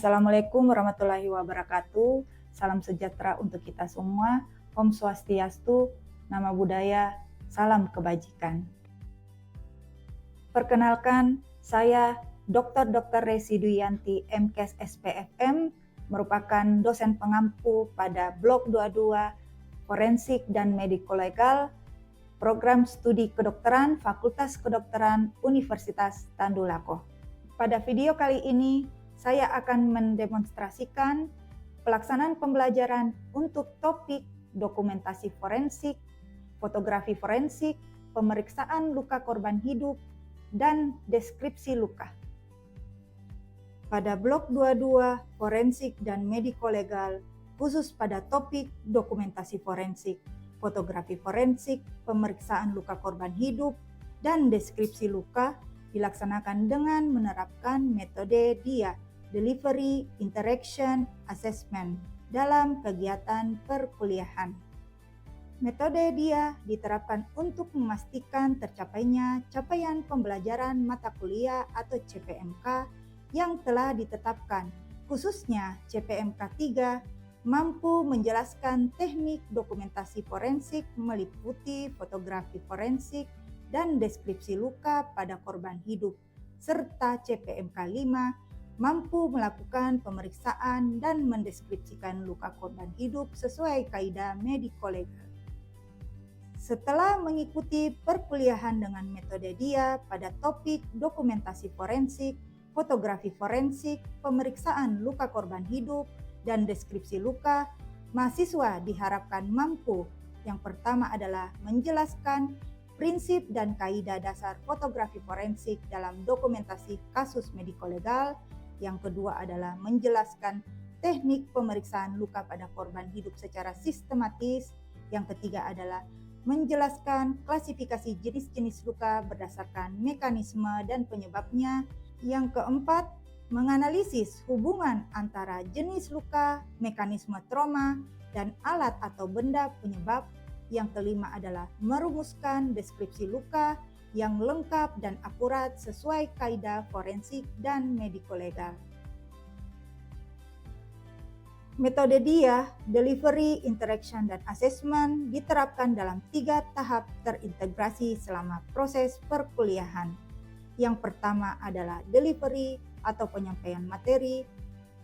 Assalamualaikum warahmatullahi wabarakatuh. Salam sejahtera untuk kita semua. Om Swastiastu, Nama Budaya, Salam Kebajikan. Perkenalkan, saya Dr. Resi Duyanti MKes SPFM, merupakan dosen pengampu pada Blok 22 Forensik dan Mediko-Legal, Program Studi Kedokteran Fakultas Kedokteran Universitas Tandulako. Pada video kali ini, saya akan mendemonstrasikan pelaksanaan pembelajaran untuk topik dokumentasi forensik, fotografi forensik, pemeriksaan luka korban hidup, dan deskripsi luka. Pada Blok 22 Forensik dan Mediko-Legal, khusus pada topik dokumentasi forensik, fotografi forensik, pemeriksaan luka korban hidup, dan deskripsi luka dilaksanakan dengan menerapkan metode DIA, Delivery, Interaction, Assessment dalam kegiatan perkuliahan. Metode DIA diterapkan untuk memastikan tercapainya capaian pembelajaran mata kuliah atau CPMK yang telah ditetapkan, khususnya CPMK 3, mampu menjelaskan teknik dokumentasi forensik meliputi fotografi forensik dan deskripsi luka pada korban hidup, serta CPMK 5 mampu melakukan pemeriksaan dan mendeskripsikan luka korban hidup sesuai kaidah mediko-legal. Setelah mengikuti perkuliahan dengan metode DIA pada topik dokumentasi forensik, fotografi forensik, pemeriksaan luka korban hidup, dan deskripsi luka, mahasiswa diharapkan mampu. Yang pertama adalah menjelaskan prinsip dan kaidah dasar fotografi forensik dalam dokumentasi kasus mediko-legal. Yang kedua adalah menjelaskan teknik pemeriksaan luka pada korban hidup secara sistematis. Yang ketiga adalah menjelaskan klasifikasi jenis-jenis luka berdasarkan mekanisme dan penyebabnya. Yang keempat, menganalisis hubungan antara jenis luka, mekanisme trauma, dan alat atau benda penyebab. Yang kelima adalah merumuskan deskripsi luka yang lengkap dan akurat sesuai kaidah forensik dan mediko-legal. Metode DIA, Delivery, Interaction, dan Assessment diterapkan dalam 3 tahap terintegrasi selama proses perkuliahan. Yang pertama adalah delivery atau penyampaian materi.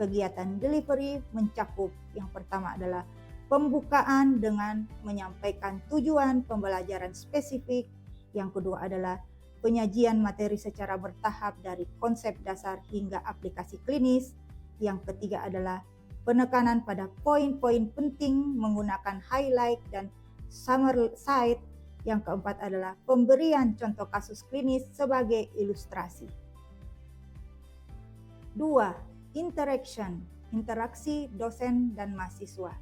Kegiatan delivery mencakup yang pertama adalah pembukaan dengan menyampaikan tujuan pembelajaran spesifik. Yang kedua adalah penyajian materi secara bertahap dari konsep dasar hingga aplikasi klinis. Yang ketiga adalah penekanan pada poin-poin penting menggunakan highlight dan summary slide. Yang keempat adalah pemberian contoh kasus klinis sebagai ilustrasi. 2. Interaction, interaksi dosen dan mahasiswa.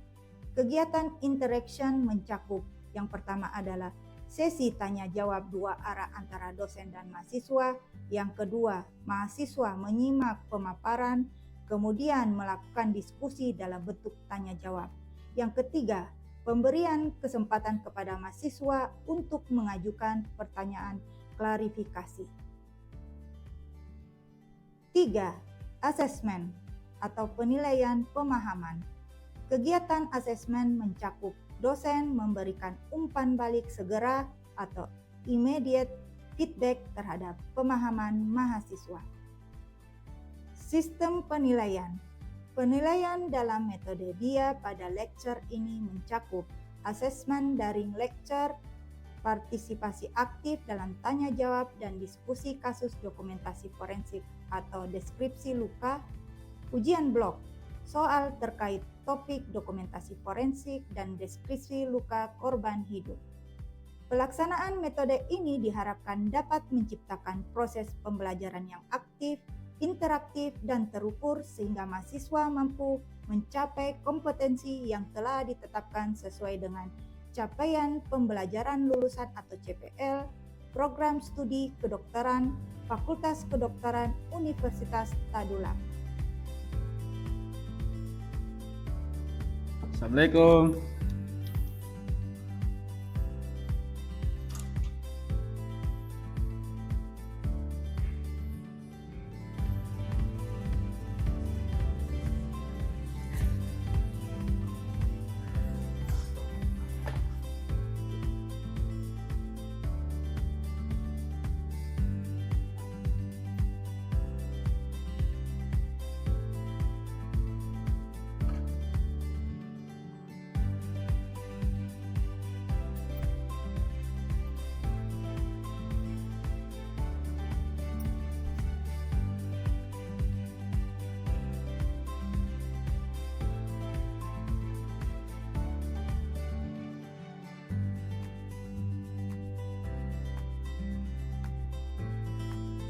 Kegiatan interaction mencakup yang pertama adalah sesi tanya jawab 2 arah antara dosen dan mahasiswa. Yang kedua, mahasiswa menyimak pemaparan, kemudian melakukan diskusi dalam bentuk tanya jawab. Yang ketiga, pemberian kesempatan kepada mahasiswa untuk mengajukan pertanyaan klarifikasi. 3. Assessment atau penilaian pemahaman. Kegiatan asesmen mencakup dosen memberikan umpan balik segera atau immediate feedback terhadap pemahaman mahasiswa. Sistem penilaian. Penilaian dalam metode DIA pada lecture ini mencakup asesmen daring lecture, partisipasi aktif dalam tanya jawab dan diskusi kasus dokumentasi forensik atau deskripsi luka, ujian blok, soal terkait topik dokumentasi forensik dan deskripsi luka korban hidup. Pelaksanaan metode ini diharapkan dapat menciptakan proses pembelajaran yang aktif, interaktif, dan terukur sehingga mahasiswa mampu mencapai kompetensi yang telah ditetapkan sesuai dengan capaian pembelajaran lulusan atau CPL, Program Studi Kedokteran, Fakultas Kedokteran Universitas Tadulako. Assalamualaikum.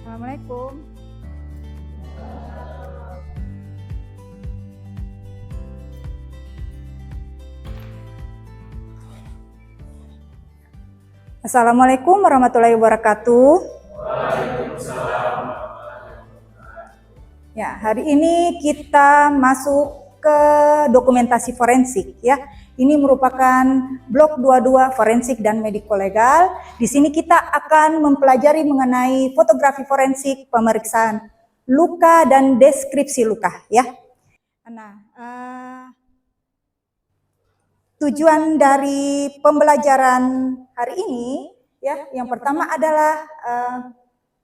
Assalamualaikum. Assalamualaikum warahmatullahi wabarakatuh. Ya, hari ini kita masuk ke dokumentasi forensik ya. Ini merupakan blok 22 forensik dan mediko legal. Di sini kita akan mempelajari mengenai fotografi forensik, pemeriksaan luka dan deskripsi luka ya. Nah, tujuan dari pembelajaran hari ini ya, yang pertama adalah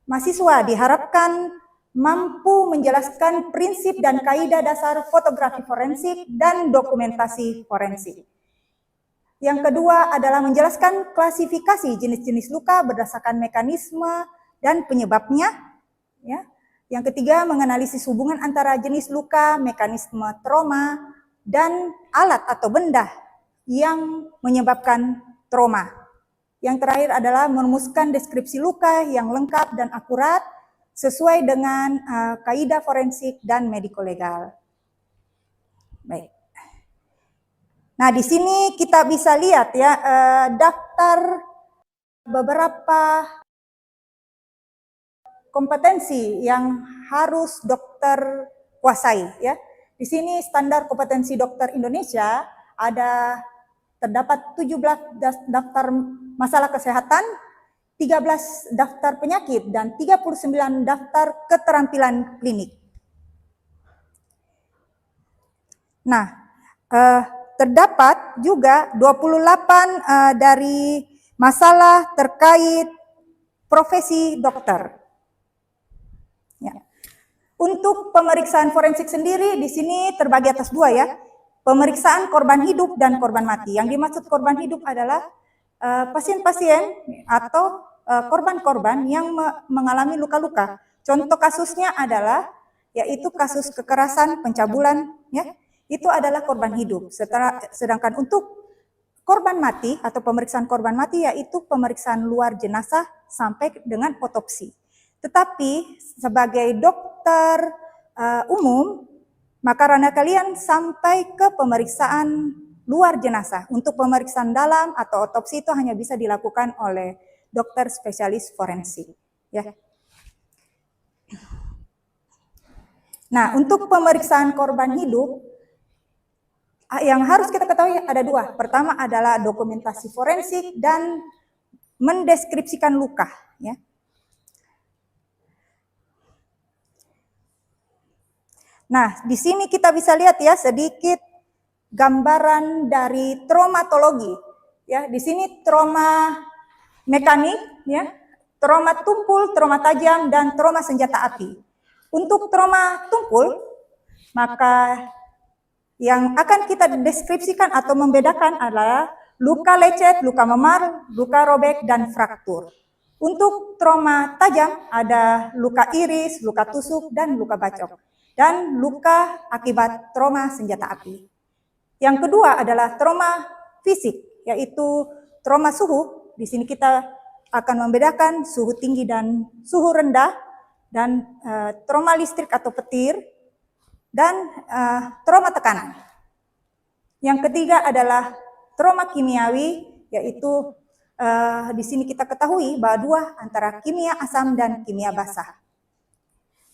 mahasiswa diharapkan mampu menjelaskan prinsip dan kaidah dasar fotografi forensik dan dokumentasi forensik. Yang kedua adalah menjelaskan klasifikasi jenis-jenis luka berdasarkan mekanisme dan penyebabnya. Ya. Yang ketiga, menganalisis hubungan antara jenis luka, mekanisme trauma, dan alat atau benda yang menyebabkan trauma. Yang terakhir adalah merumuskan deskripsi luka yang lengkap dan akurat sesuai dengan kaidah forensik dan mediko legal. Baik. Nah, di sini kita bisa lihat ya daftar beberapa kompetensi yang harus dokter kuasai ya. Di sini standar kompetensi dokter Indonesia ada terdapat 17 daftar masalah kesehatan, 13 daftar penyakit, dan 39 daftar keterampilan klinik. Nah, terdapat juga 28 dari masalah terkait profesi dokter. Ya. Untuk pemeriksaan forensik sendiri di sini terbagi atas dua ya. Pemeriksaan korban hidup dan korban mati. Yang dimaksud korban hidup adalah pasien-pasien atau korban-korban yang mengalami luka-luka. Contoh kasusnya adalah yaitu kasus kekerasan, pencabulan, ya, itu adalah korban hidup. Sedangkan untuk korban mati atau pemeriksaan korban mati yaitu pemeriksaan luar jenazah sampai dengan otopsi. Tetapi sebagai dokter umum, maka ranah kalian sampai ke pemeriksaan luar jenazah. Untuk pemeriksaan dalam atau otopsi itu hanya bisa dilakukan oleh dokter spesialis forensik. Ya. Nah, untuk pemeriksaan korban hidup, yang harus kita ketahui ada dua. Pertama adalah dokumentasi forensik dan mendeskripsikan luka. Ya. Nah, di sini kita bisa lihat ya sedikit gambaran dari traumatologi. Ya, di sini trauma mekanik, ya, trauma tumpul, trauma tajam, dan trauma senjata api. Untuk trauma tumpul, maka yang akan kita deskripsikan atau membedakan adalah luka lecet, luka memar, luka robek, dan fraktur. Untuk trauma tajam ada luka iris, luka tusuk, dan luka bacok. Dan luka akibat trauma senjata api. Yang kedua adalah trauma fisik, yaitu trauma suhu. Di sini kita akan membedakan suhu tinggi dan suhu rendah, dan trauma listrik atau petir, dan trauma tekanan. Yang ketiga adalah trauma kimiawi, yaitu di sini kita ketahui bahwa dua antara kimia asam dan kimia basah.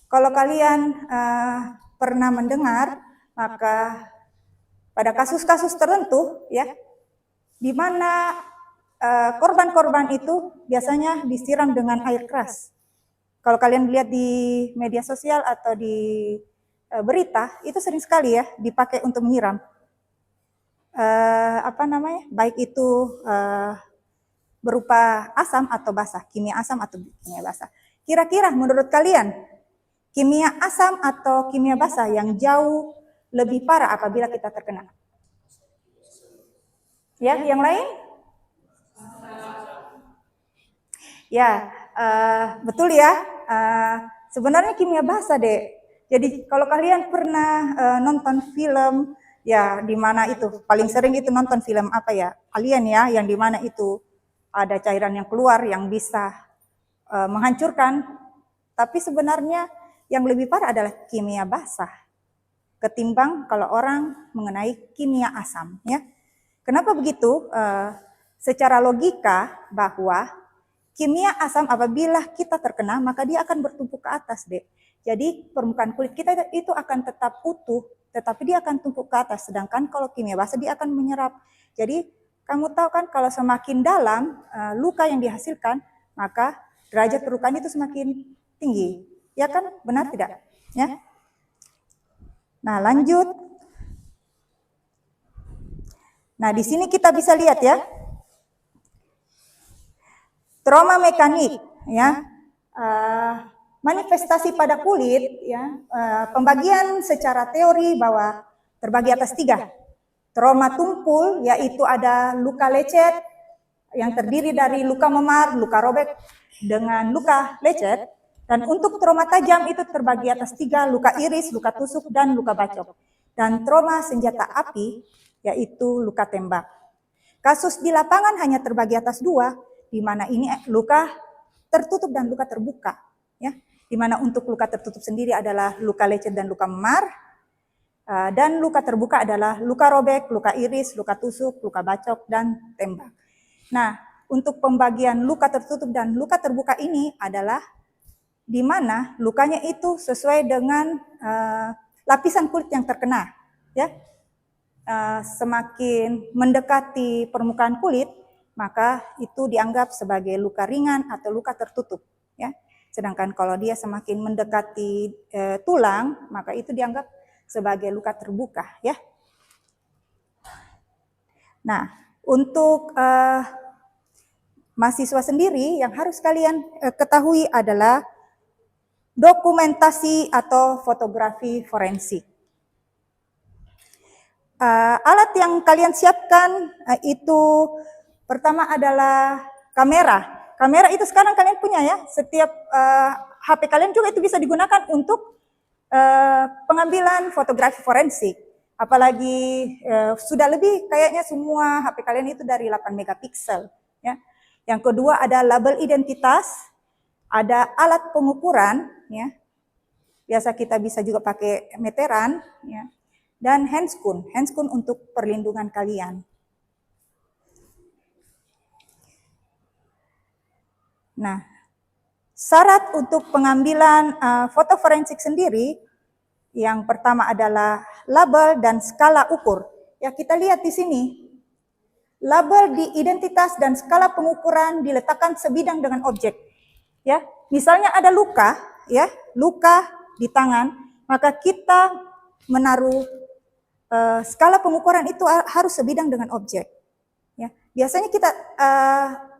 Kalau kalian pernah mendengar, maka pada kasus-kasus tertentu, ya, di mana korban-korban itu biasanya disiram dengan air keras. Kalau kalian lihat di media sosial atau di berita, itu sering sekali ya dipakai untuk menyiram. Baik itu berupa asam atau basah, kimia asam atau kimia basah. Kira-kira menurut kalian, kimia asam atau kimia basah yang jauh lebih parah apabila kita terkena? Ya, yang lain? Ya, betul ya. Sebenarnya kimia basah deh. Jadi kalau kalian pernah nonton film, ya di mana itu paling sering itu nonton film apa ya? Alien ya, yang di mana itu ada cairan yang keluar yang bisa menghancurkan Tapi sebenarnya yang lebih parah adalah kimia basah ketimbang kalau orang mengenai kimia asam, ya. Kenapa begitu? Secara logika bahwa kimia asam apabila kita terkena maka dia akan bertumpuk ke atas, Dek. Jadi permukaan kulit kita itu akan tetap utuh, tetapi dia akan tumpuk ke atas. Sedangkan kalau kimia basah dia akan menyerap. Jadi kamu tahu kan kalau semakin dalam luka yang dihasilkan, maka derajat kerukaan itu semakin tinggi. Ya kan? Benar tidak? Ya. Nah, lanjut. Nah, di sini kita bisa lihat ya. Trauma mekanik, ya. Manifestasi pada kulit, ya. Pembagian secara teori bahwa terbagi atas 3. Trauma tumpul, yaitu ada luka lecet yang terdiri dari luka memar, luka robek dengan luka lecet. Dan untuk trauma tajam itu terbagi atas 3, luka iris, luka tusuk, dan luka bacok. Dan trauma senjata api, yaitu luka tembak. Kasus di lapangan hanya terbagi atas 2, di mana ini luka tertutup dan luka terbuka. Ya, di mana untuk luka tertutup sendiri adalah luka lecet dan luka memar, dan luka terbuka adalah luka robek, luka iris, luka tusuk, luka bacok, dan tembak. Nah, untuk pembagian luka tertutup dan luka terbuka ini adalah di mana lukanya itu sesuai dengan lapisan kulit yang terkena, ya. Semakin mendekati permukaan kulit, maka itu dianggap sebagai luka ringan atau luka tertutup, ya. Sedangkan kalau dia semakin mendekati tulang, maka itu dianggap sebagai luka terbuka, ya. Nah, untuk mahasiswa sendiri yang harus kalian ketahui adalah dokumentasi atau fotografi forensik. Alat yang kalian siapkan itu pertama adalah kamera. Kamera itu sekarang kalian punya ya, setiap HP kalian juga itu bisa digunakan untuk pengambilan fotografi forensik. Apalagi sudah lebih kayaknya semua HP kalian itu dari 8 megapiksel. Ya. Yang kedua ada label identitas, ada alat pengukuran, ya. Biasa kita bisa juga pakai meteran, ya. Dan handscoon untuk perlindungan kalian. Nah, syarat untuk pengambilan foto forensik sendiri, yang pertama adalah label dan skala ukur. Ya, kita lihat di sini. Label di identitas dan skala pengukuran diletakkan sebidang dengan objek. Ya, misalnya ada luka, ya, luka di tangan, maka kita menaruh skala pengukuran itu harus sebidang dengan objek. Ya, biasanya kita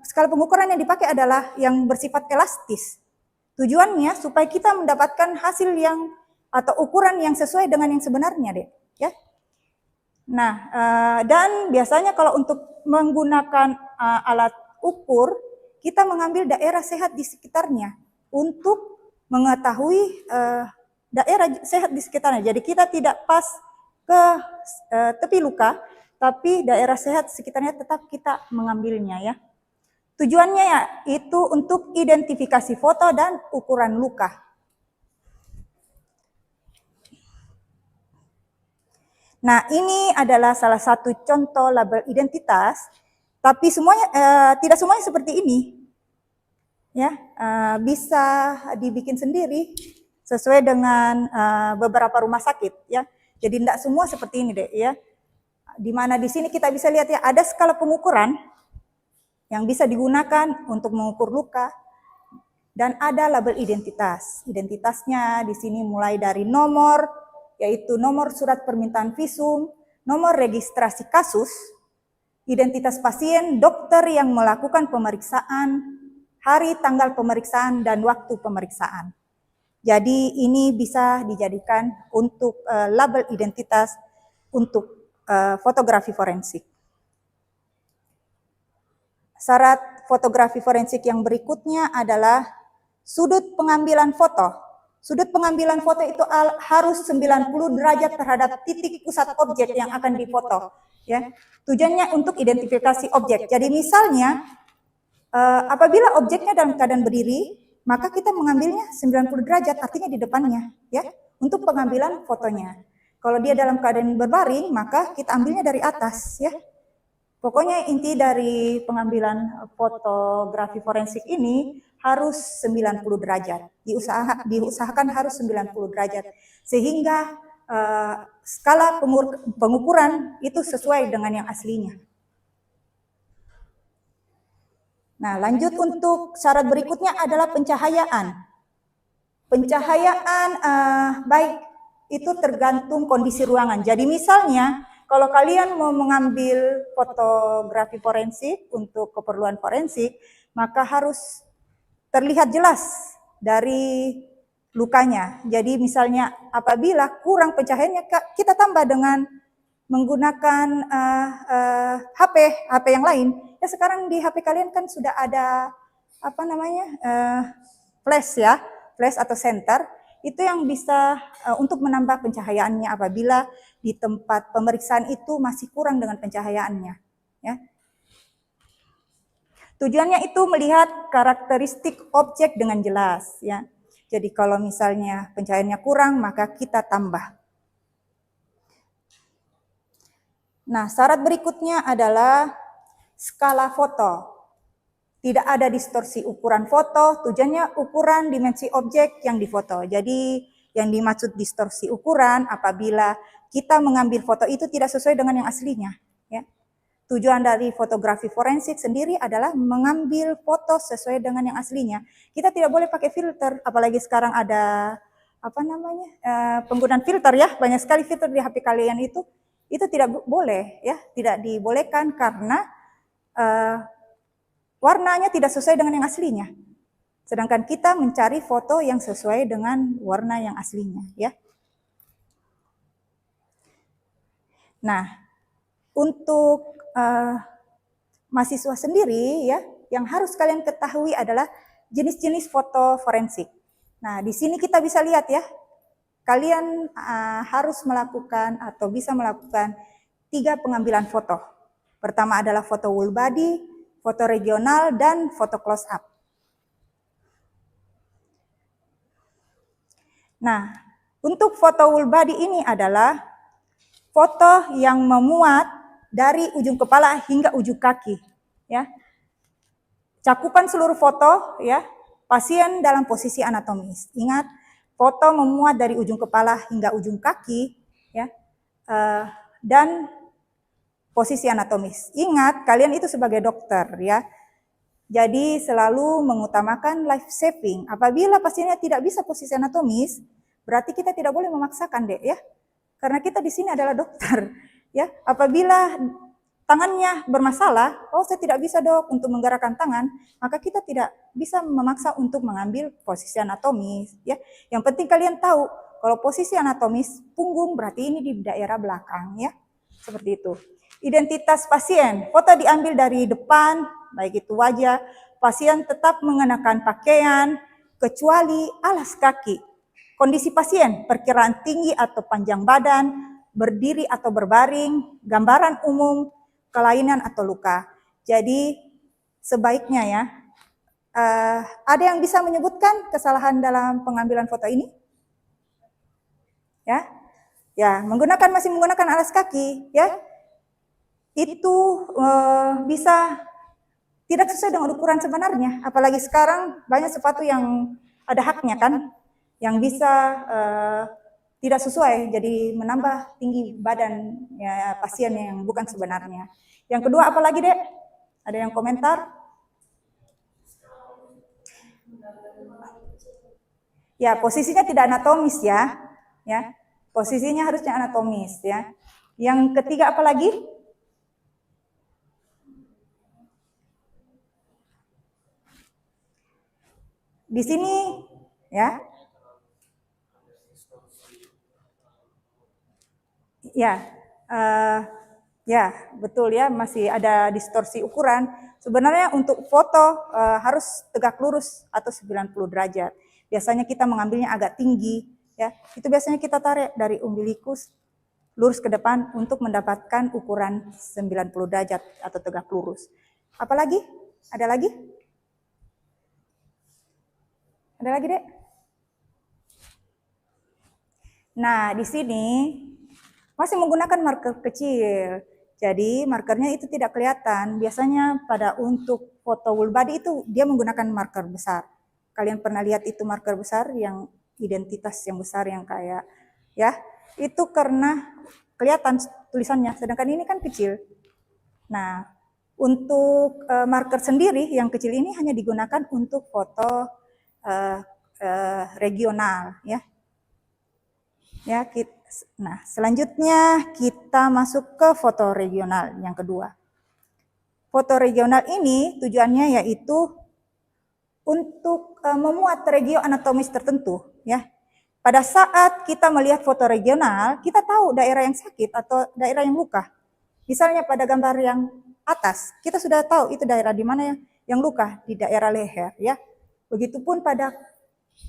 skala pengukuran yang dipakai adalah yang bersifat elastis. Tujuannya supaya kita mendapatkan hasil yang atau ukuran yang sesuai dengan yang sebenarnya, deh. Ya. Nah, dan biasanya kalau untuk menggunakan alat ukur, kita mengambil daerah sehat di sekitarnya untuk mengetahui daerah sehat di sekitarnya. Jadi kita tidak pas ke tepi luka, tapi daerah sehat sekitarnya tetap kita mengambilnya, ya. Tujuannya ya itu untuk identifikasi foto dan ukuran luka. Nah, ini adalah salah satu contoh label identitas, tapi semuanya tidak semuanya seperti ini. Ya, bisa dibikin sendiri sesuai dengan beberapa rumah sakit, ya. Jadi tidak semua seperti ini, deh, ya. Di mana di sini kita bisa lihat ya ada skala pengukuran yang bisa digunakan untuk mengukur luka dan ada label identitas. Identitasnya di sini mulai dari nomor, yaitu nomor surat permintaan visum, nomor registrasi kasus, identitas pasien, dokter yang melakukan pemeriksaan, hari tanggal pemeriksaan dan waktu pemeriksaan. Jadi ini bisa dijadikan untuk label identitas untuk fotografi forensik. Syarat fotografi forensik yang berikutnya adalah sudut pengambilan foto. Sudut pengambilan foto itu harus 90 derajat terhadap titik pusat objek yang akan difoto. Ya. Tujuannya untuk identifikasi objek. Jadi misalnya apabila objeknya dalam keadaan berdiri, maka kita mengambilnya 90 derajat, artinya di depannya, ya, untuk pengambilan fotonya. Kalau dia dalam keadaan berbaring, maka kita ambilnya dari atas, ya. Pokoknya inti dari pengambilan fotografi forensik ini harus 90 derajat. Diusahakan harus 90 derajat. Sehingga skala pengukuran itu sesuai dengan yang aslinya. Nah, lanjut untuk syarat berikutnya adalah pencahayaan. Pencahayaan baik itu tergantung kondisi ruangan. Jadi misalnya kalau kalian mau mengambil fotografi forensik untuk keperluan forensik, maka harus terlihat jelas dari lukanya. Jadi misalnya apabila kurang pencahayaannya, kita tambah dengan menggunakan HP yang lain. Ya sekarang di HP kalian kan sudah ada apa namanya flash ya, flash atau senter. Itu yang bisa untuk menambah pencahayaannya apabila di tempat pemeriksaan itu masih kurang dengan pencahayaannya. Ya. Tujuannya itu melihat karakteristik objek dengan jelas. Ya. Jadi kalau misalnya pencahayaannya kurang, maka kita tambah. Nah, syarat berikutnya adalah skala foto. Tidak ada distorsi ukuran foto, tujuannya ukuran dimensi objek yang difoto. Jadi yang dimaksud distorsi ukuran apabila kita mengambil foto itu tidak sesuai dengan yang aslinya. Ya. Tujuan dari fotografi forensik sendiri adalah mengambil foto sesuai dengan yang aslinya. Kita tidak boleh pakai filter, apalagi sekarang ada apa namanya penggunaan filter ya, banyak sekali filter di HP kalian itu tidak boleh ya, tidak dibolehkan karena warnanya tidak sesuai dengan yang aslinya. Sedangkan kita mencari foto yang sesuai dengan warna yang aslinya, ya. Nah, untuk mahasiswa sendiri, ya, yang harus kalian ketahui adalah jenis-jenis foto forensik. Nah, di sini kita bisa lihat ya, kalian harus melakukan atau bisa melakukan 3 pengambilan foto. Pertama adalah foto whole body, foto regional, dan foto close up. Nah, untuk foto whole body ini adalah foto yang memuat dari ujung kepala hingga ujung kaki. Ya. Cakupan seluruh foto, ya, pasien dalam posisi anatomis. Ingat, foto memuat dari ujung kepala hingga ujung kaki, ya, dan posisi anatomis. Ingat, kalian itu sebagai dokter, ya. Jadi selalu mengutamakan life saving. Apabila pasiennya tidak bisa posisi anatomis, berarti kita tidak boleh memaksakan, Dek, ya. Karena kita di sini adalah dokter, ya. Apabila tangannya bermasalah, oh saya tidak bisa dok untuk menggerakkan tangan, maka kita tidak bisa memaksa untuk mengambil posisi anatomis, ya. Yang penting kalian tahu kalau posisi anatomis punggung berarti ini di daerah belakang, ya. Seperti itu. Identitas pasien, foto diambil dari depan, baik itu wajah, pasien tetap mengenakan pakaian kecuali alas kaki. Kondisi pasien, perkiraan tinggi atau panjang badan, berdiri atau berbaring, gambaran umum, kelainan atau luka. Jadi sebaiknya ya, ada yang bisa menyebutkan kesalahan dalam pengambilan foto ini? Ya, masih menggunakan alas kaki, ya. Itu bisa tidak sesuai dengan ukuran sebenarnya. Apalagi sekarang banyak sepatu yang ada haknya kan, yang bisa tidak sesuai, jadi menambah tinggi badan ya, pasien yang bukan sebenarnya. Yang kedua apalagi Dek? Ada yang komentar? Ya, posisinya tidak anatomis ya. Ya, posisinya harusnya anatomis ya. Yang ketiga apalagi? Di sini ya. Ya, betul ya, masih ada distorsi ukuran. Sebenarnya untuk foto harus tegak lurus atau 90 derajat. Biasanya kita mengambilnya agak tinggi, ya. Itu biasanya kita tarik dari umbilikus lurus ke depan untuk mendapatkan ukuran 90 derajat atau tegak lurus. Apalagi? Ada lagi? Ada lagi, Dek? Nah, di sini masih menggunakan marker kecil. Jadi markernya itu tidak kelihatan. Biasanya untuk foto whole body itu dia menggunakan marker besar. Kalian pernah lihat itu marker besar yang identitas yang besar yang kayak ya, itu karena kelihatan tulisannya, sedangkan ini kan kecil. Nah, untuk marker sendiri yang kecil ini hanya digunakan untuk foto regional ya. Nah, selanjutnya kita masuk ke foto regional yang kedua. Foto regional ini tujuannya yaitu untuk memuat regio anatomis tertentu ya. Pada saat kita melihat foto regional, kita tahu daerah yang sakit atau daerah yang luka. Misalnya pada gambar yang atas, kita sudah tahu itu daerah di mana yang luka, di daerah leher ya. Begitupun pada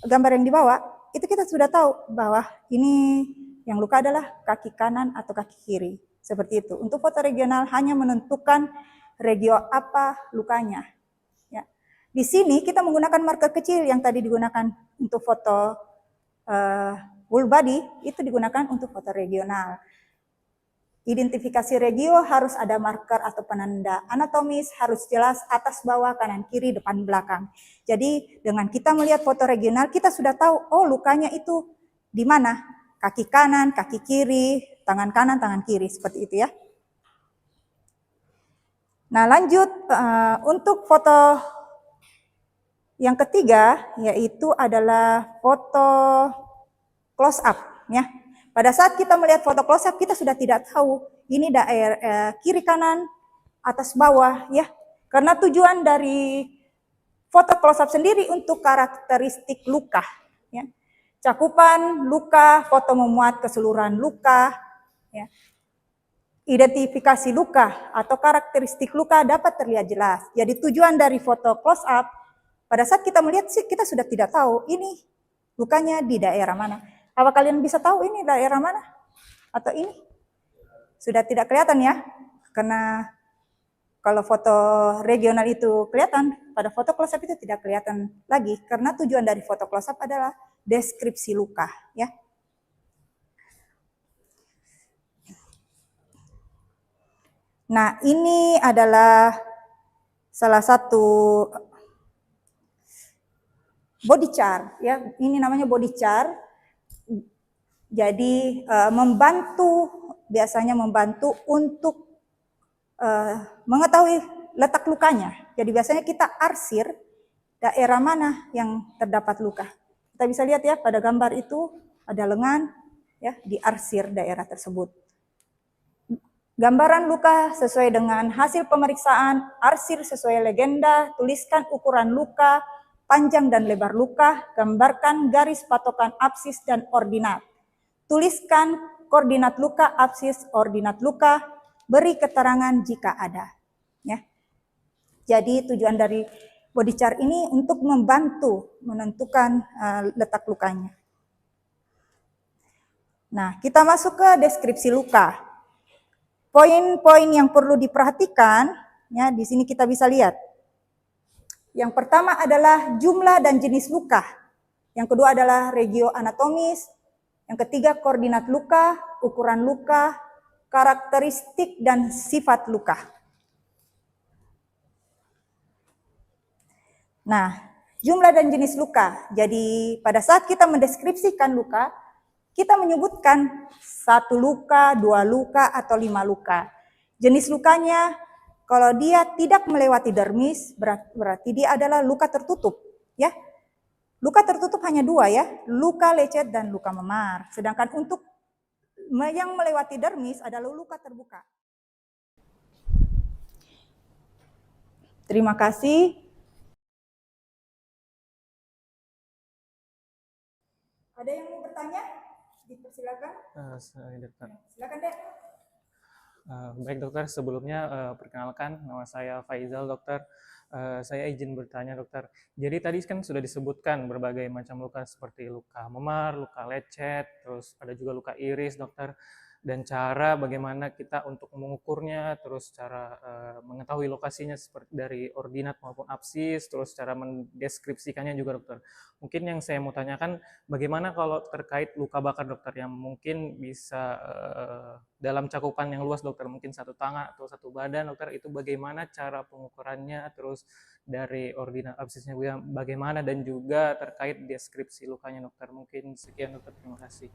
gambar yang di bawah, itu kita sudah tahu bahwa ini yang luka adalah kaki kanan atau kaki kiri. Seperti itu. Untuk foto regional hanya menentukan regio apa lukanya. Ya. Di sini kita menggunakan marker kecil yang tadi digunakan untuk foto whole body, itu digunakan untuk foto regional. Identifikasi regio harus ada marker atau penanda anatomis, harus jelas atas bawah, kanan kiri, depan belakang. Jadi dengan kita melihat foto regional, kita sudah tahu, oh lukanya itu di mana? Kaki kanan, kaki kiri, tangan kanan, tangan kiri, seperti itu ya. Nah lanjut, untuk foto yang ketiga, yaitu adalah foto close up. Ya. Pada saat kita melihat foto close up, kita sudah tidak tahu ini daerah kiri kanan, atas bawah, ya. Karena tujuan dari foto close up sendiri untuk karakteristik luka. Ya. Cakupan luka, foto memuat keseluruhan luka, ya. Identifikasi luka atau karakteristik luka dapat terlihat jelas. Jadi tujuan dari foto close up, pada saat kita melihat sih kita sudah tidak tahu ini lukanya di daerah mana. Apa kalian bisa tahu ini daerah mana? Atau ini? Sudah tidak kelihatan ya? Karena kalau foto regional itu kelihatan, pada foto close up itu tidak kelihatan lagi. Karena tujuan dari foto close up adalah deskripsi luka. Ya. Nah, ini adalah salah satu body chart ya, ini namanya body chart. Jadi biasanya membantu untuk mengetahui letak lukanya. Jadi biasanya kita arsir daerah mana yang terdapat luka. Kita bisa lihat ya pada gambar itu ada lengan ya, diarsir daerah tersebut. Gambaran luka sesuai dengan hasil pemeriksaan, arsir sesuai legenda, tuliskan ukuran luka, panjang dan lebar luka, gambarkan garis patokan apsis dan ordinat. Tuliskan koordinat luka, apsis, ordinat luka, beri keterangan jika ada. Ya. Jadi tujuan dari body chart ini untuk membantu menentukan letak lukanya. Nah, kita masuk ke deskripsi luka. Poin-poin yang perlu diperhatikan, ya di sini kita bisa lihat. Yang pertama adalah jumlah dan jenis luka. Yang kedua adalah regio anatomis. Yang ketiga koordinat luka, ukuran luka, karakteristik dan sifat luka. Nah, jumlah dan jenis luka. Jadi pada saat kita mendeskripsikan luka, kita menyebutkan 1 luka, 2 luka, atau 5 luka. Jenis lukanya, kalau dia tidak melewati dermis, berarti dia adalah luka tertutup. Ya, luka tertutup hanya 2 ya, luka lecet dan luka memar. Sedangkan untuk yang melewati dermis adalah luka terbuka. Terima kasih. Ada yang mau bertanya? Dipersilakan. Silakan deh. Baik dokter, sebelumnya perkenalkan nama saya Faizal dokter. Saya izin bertanya dokter. Jadi tadi kan sudah disebutkan berbagai macam luka seperti luka memar, luka lecet, terus ada juga luka iris dokter. dan cara bagaimana kita untuk mengukurnya, terus cara mengetahui lokasinya seperti dari ordinat maupun absis, terus cara mendeskripsikannya juga dokter. Mungkin yang saya mau tanyakan, bagaimana kalau terkait luka bakar dokter yang mungkin bisa dalam cakupan yang luas dokter, mungkin satu tangan atau satu badan dokter, itu bagaimana cara pengukurannya, terus dari ordinat absisnya bagaimana, dan juga terkait deskripsi lukanya dokter. Mungkin sekian dokter, terima kasih.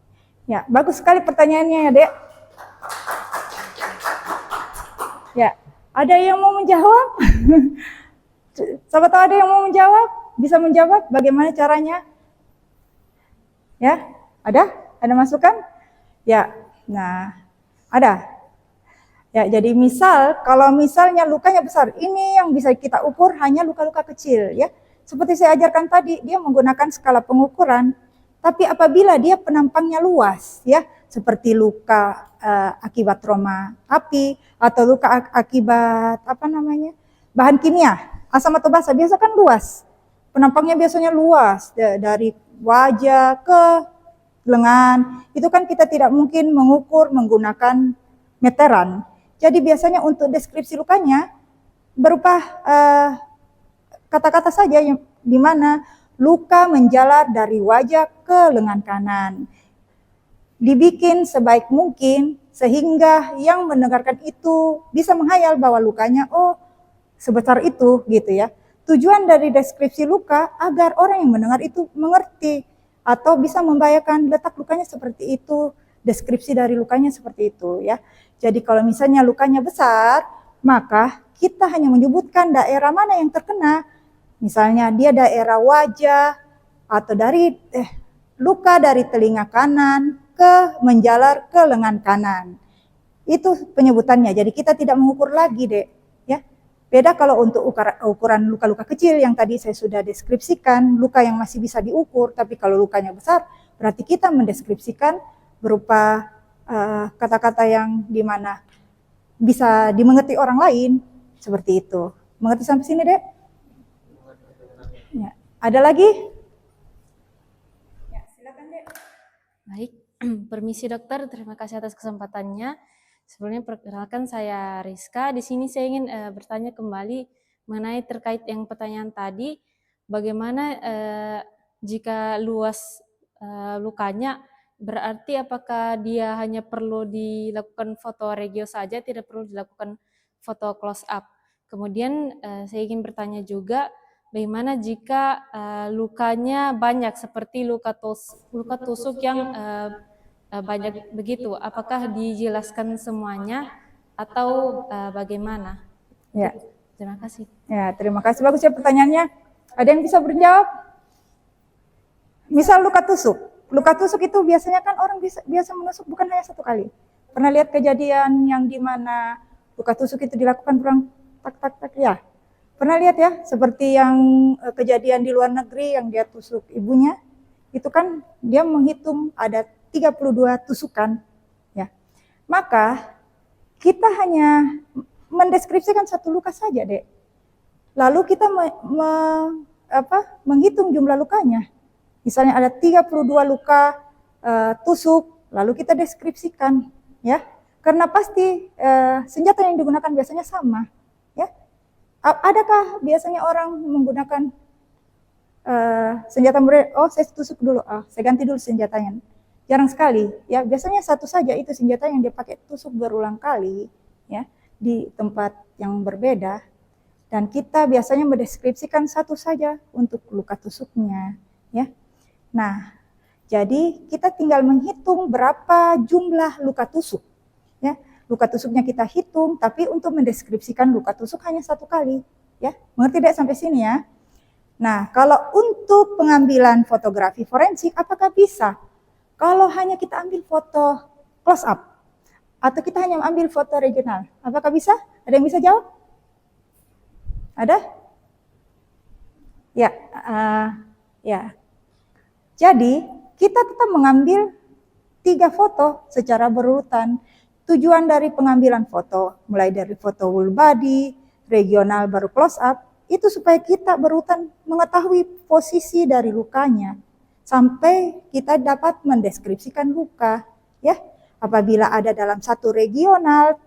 Ya, bagus sekali pertanyaannya ya, Dek. Ya, ada yang mau menjawab? Siapa tahu ada yang mau menjawab? Bisa menjawab bagaimana caranya? Ya, ada? Ada masukan? Ya, nah, ada. Ya, jadi kalau misalnya lukanya besar, ini yang bisa kita ukur hanya luka-luka kecil, ya. Seperti saya ajarkan tadi, dia menggunakan skala pengukuran. Tapi apabila dia penampangnya luas, ya, seperti luka akibat trauma api atau luka akibat bahan kimia, asam atau basa, biasa kan luas. Penampangnya biasanya luas dari wajah ke lengan. Itu kan kita tidak mungkin mengukur menggunakan meteran. Jadi biasanya untuk deskripsi lukanya berupa kata-kata saja, yang di mana luka menjalar dari wajah ke lengan kanan. Dibikin sebaik mungkin sehingga yang mendengarkan itu bisa menghayal bahwa lukanya sebesar itu gitu ya. Tujuan dari deskripsi luka agar orang yang mendengar itu mengerti atau bisa membayangkan letak lukanya seperti itu, deskripsi dari lukanya seperti itu ya. Jadi kalau misalnya lukanya besar, maka kita hanya menyebutkan daerah mana yang terkena. Misalnya dia daerah wajah atau dari luka dari telinga kanan ke menjalar ke lengan kanan. Itu penyebutannya. Jadi kita tidak mengukur lagi, Dek, ya. Beda kalau untuk ukuran luka-luka kecil yang tadi saya sudah deskripsikan, luka yang masih bisa diukur, tapi kalau lukanya besar, berarti kita mendeskripsikan berupa kata-kata yang dimana bisa dimengerti orang lain, seperti itu. Mengerti sampai sini, Dek? Ya. Ada lagi? Ya, silakan, Dek. Baik, permisi dokter, terima kasih atas kesempatannya. Sebelumnya perkenalkan saya Rizka. Di sini saya ingin bertanya kembali mengenai terkait yang pertanyaan tadi, bagaimana jika luas lukanya, berarti apakah dia hanya perlu dilakukan foto regio saja, tidak perlu dilakukan foto close up. Kemudian saya ingin bertanya juga, bagaimana jika lukanya banyak seperti luka tusuk yang banyak begitu? Apakah dijelaskan semuanya atau bagaimana? Ya. Terima kasih. Ya, terima kasih. Bagus ya pertanyaannya. Ada yang bisa menjawab? Misal luka tusuk. Luka tusuk itu biasanya kan orang biasa menusuk bukan hanya satu kali. Pernah lihat kejadian yang di mana luka tusuk itu dilakukan berulang tak ya? Pernah lihat ya, seperti yang kejadian di luar negeri yang dia tusuk ibunya, itu kan dia menghitung ada 32 tusukan, ya. Maka kita hanya mendeskripsikan satu luka saja, Dek. Lalu kita menghitung jumlah lukanya. Misalnya ada 32 luka tusuk, lalu kita deskripsikan, ya. Karena pasti senjata yang digunakan biasanya sama, ya. Adakah biasanya orang menggunakan senjata saya tusuk dulu, saya ganti dulu senjatanya. Jarang sekali, ya. Biasanya satu saja itu senjata yang dia pakai tusuk berulang kali, ya, di tempat yang berbeda. Dan kita biasanya mendeskripsikan satu saja untuk luka tusuknya, ya. Nah, jadi kita tinggal menghitung berapa jumlah luka tusuk, ya. Luka tusuknya kita hitung, tapi untuk mendeskripsikan luka tusuk hanya satu kali, ya. Mengerti Dek sampai sini ya? Nah, kalau untuk pengambilan fotografi forensik, apakah bisa? Kalau hanya kita ambil foto close up, atau kita hanya ambil foto regional, apakah bisa? Ada yang bisa jawab? Ada? Ya, ya. Jadi kita tetap mengambil 3 foto secara berurutan. Tujuan dari pengambilan foto, mulai dari foto whole body, regional baru close up, itu supaya kita berurutan mengetahui posisi dari lukanya sampai kita dapat mendeskripsikan luka, ya. Apabila ada dalam satu regional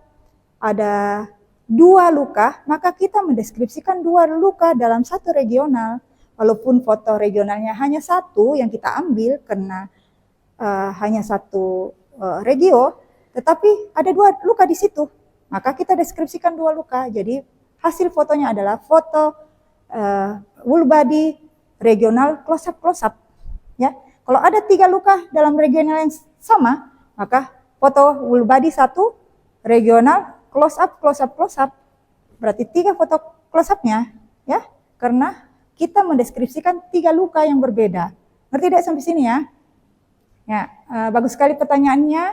ada 2 luka, maka kita mendeskripsikan 2 luka dalam satu regional. Walaupun foto regionalnya hanya 1 yang kita ambil karena hanya 1 regio, tetapi ada 2 luka di situ. Maka kita deskripsikan 2 luka. Jadi hasil fotonya adalah foto whole body regional close up. Ya, kalau ada 3 luka dalam regional yang sama, maka foto whole body 1, regional close up. Berarti 3 foto close up-nya, ya, karena kita mendeskripsikan 3 luka yang berbeda. Ngerti tidak sampai sini ya? Ya, bagus sekali pertanyaannya.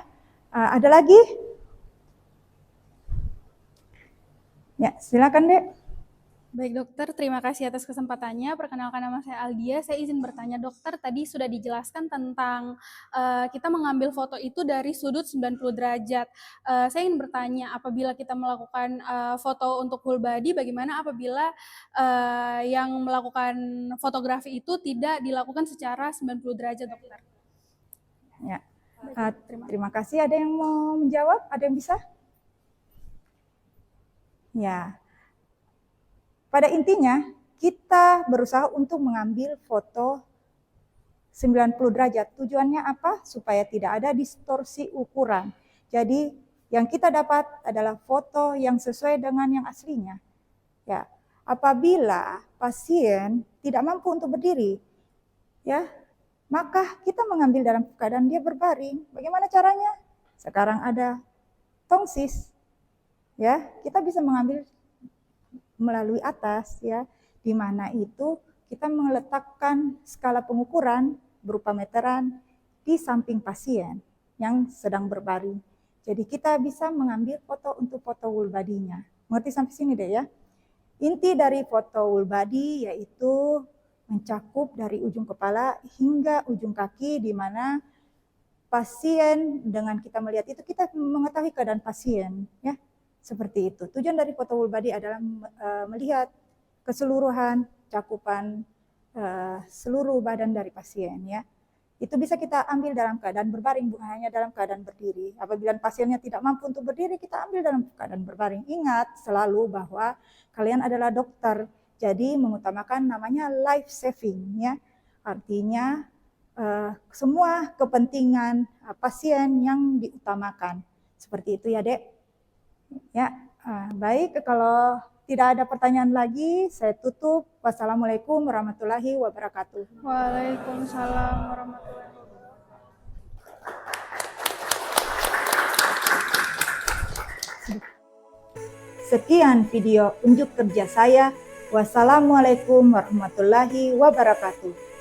Ada lagi? Ya, silakan Dek. Baik dokter, terima kasih atas kesempatannya. Perkenalkan, nama saya Aldia. Saya izin bertanya dokter, tadi sudah dijelaskan tentang kita mengambil foto itu dari sudut 90 derajat. Saya ingin bertanya, apabila kita melakukan foto untuk whole body, bagaimana apabila yang melakukan fotografi itu tidak dilakukan secara 90 derajat dokter? Ya, terima kasih. Ada yang mau menjawab? Ada yang bisa? Ya. Pada intinya, kita berusaha untuk mengambil foto 90 derajat. Tujuannya apa? Supaya tidak ada distorsi ukuran. Jadi, yang kita dapat adalah foto yang sesuai dengan yang aslinya. Ya, apabila pasien tidak mampu untuk berdiri, ya, maka kita mengambil dalam keadaan dia berbaring. Bagaimana caranya? Sekarang ada tongsis. Ya, kita bisa mengambil melalui atas, ya, di mana itu kita meletakkan skala pengukuran berupa meteran di samping pasien yang sedang berbaring. Jadi kita bisa mengambil foto untuk foto whole body-nya. Mengerti sampai sini deh ya. Inti dari foto whole body yaitu mencakup dari ujung kepala hingga ujung kaki, di mana pasien dengan kita melihat itu kita mengetahui keadaan pasien, ya. Seperti itu. Tujuan dari foto whole body adalah melihat keseluruhan cakupan seluruh badan dari pasien, ya. Itu bisa kita ambil dalam keadaan berbaring, bukan hanya dalam keadaan berdiri. Apabila pasiennya tidak mampu untuk berdiri, kita ambil dalam keadaan berbaring. Ingat selalu bahwa kalian adalah dokter, jadi mengutamakan namanya life saving, ya. Artinya semua kepentingan pasien yang diutamakan. Seperti itu ya, Dek. Ya, baik, kalau tidak ada pertanyaan lagi, saya tutup. Wassalamualaikum warahmatullahi wabarakatuh. Waalaikumsalam warahmatullahi wabarakatuh. Sekian video unjuk kerja saya. Wassalamualaikum warahmatullahi wabarakatuh.